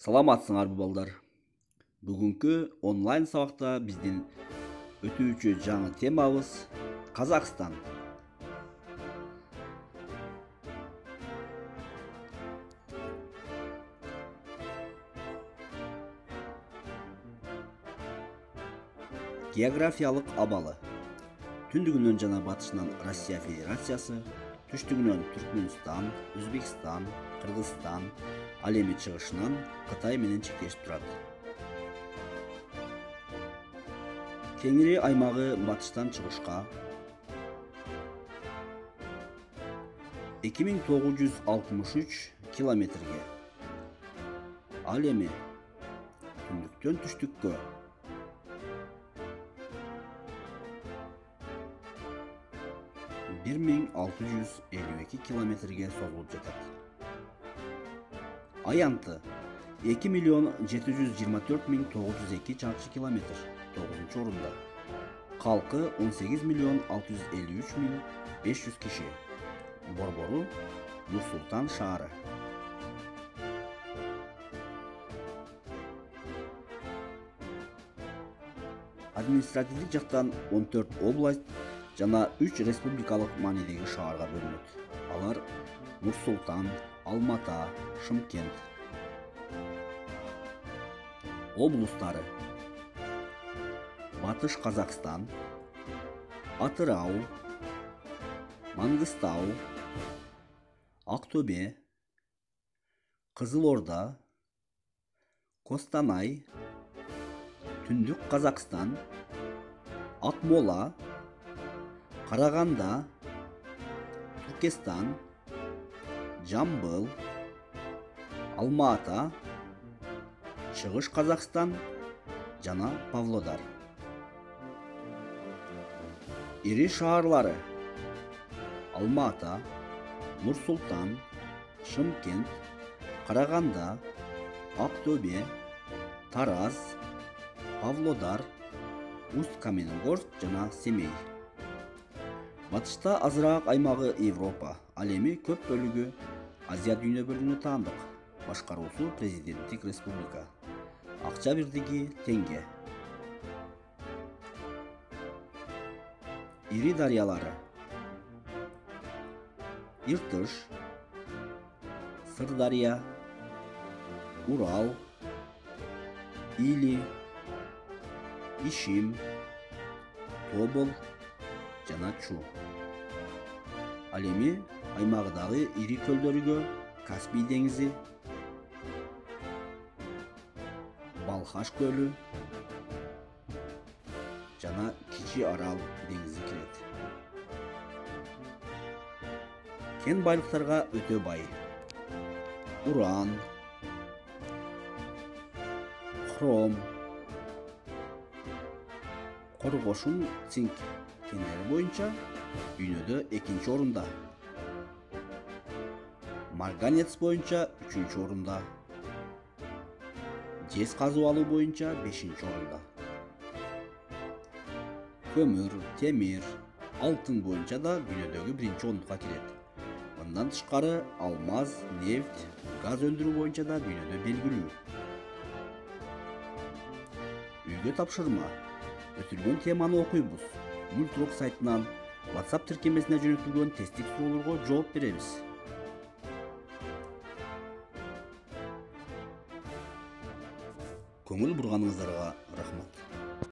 Саламатсыңарбы балдар. Бүгүнкү онлайн сабакта биздин өтүүчү жаңы темабыз Казакстан. Географиялык абалы. Түндүгүнөн жана батышынан Россия Федерациясы, түштүгүнөн Түркмөнстан, Өзбекстан, Кыргызстан, ал эми чыгышынан Кытай менен чектешип турат. Кеңири аймагы батыштан чыгышка 2963 километрге, ал эми түндүктөн түштүккө 1652 километрге созулуп жатат. Аянты 2.724.902 чарчы километр, 9 орунда. Калкы 18.653.500 киши. Борбору Нур-Султан шаары. Административдик жактан 14 область жана 3 республикалык маанидеги шаарга бөлүнөт. Алар Нур-Султан, Алмата, Шымкент. Облустары: Батыш Казакстан, Атырау, Мангыстау, Актөбе, Кызылорда, Костанай, Түндүк Казакстан, Акмола, Караганда, Түркестан, Жамбыл, Алма-Ата, Чыгыш Казакстан жана Павлодар. Ири шаарлары: Алма-Ата, Нур-Султан, Шымкент, Караганда, Актөбе, Тараз, Павлодар, Усть-Каменогорск жана Семей. Батышта азыраак аймагы Европа, ал эми көп бөлүгү Азия дүйнө бөлүгүнө таандык. Башкаруусу президенттик республика. Акча бирдиги теңге. Ири дарыялары: Иртыш, Сырдария, Урал, Или, Ишим, Тобол жана Чу. Ал эми аймагыдагы ири көлдөргө Каспий деңизи, Балхаш көлү жана Кичи Арал деңизи кирет. Кен байлыктарга өтө бай. Уран, хром, коргошун, цинк кендери боюнча дүйнөдө 2-нчи орунда. Марганец боюнча 3-нчи орунда. Жез казып алуу боюнча 5-нчи орунда. Көмүр, темир, алтын боюнча да дүйнөдөгү 1-нчи орундукка кирет. Мындан тышкары алмаз, нефть, газ өндүрүү боюнча да дүйнөдө белгилүү. Үйгө тапшырма. Өтүлгөн теманы окуйбуз. Мультрок сайтынан WhatsApp тиркемесине жөнөтүлгөн тесттик суроолорго жооп беребиз. Көңүл бурганыңыздарга рахмат.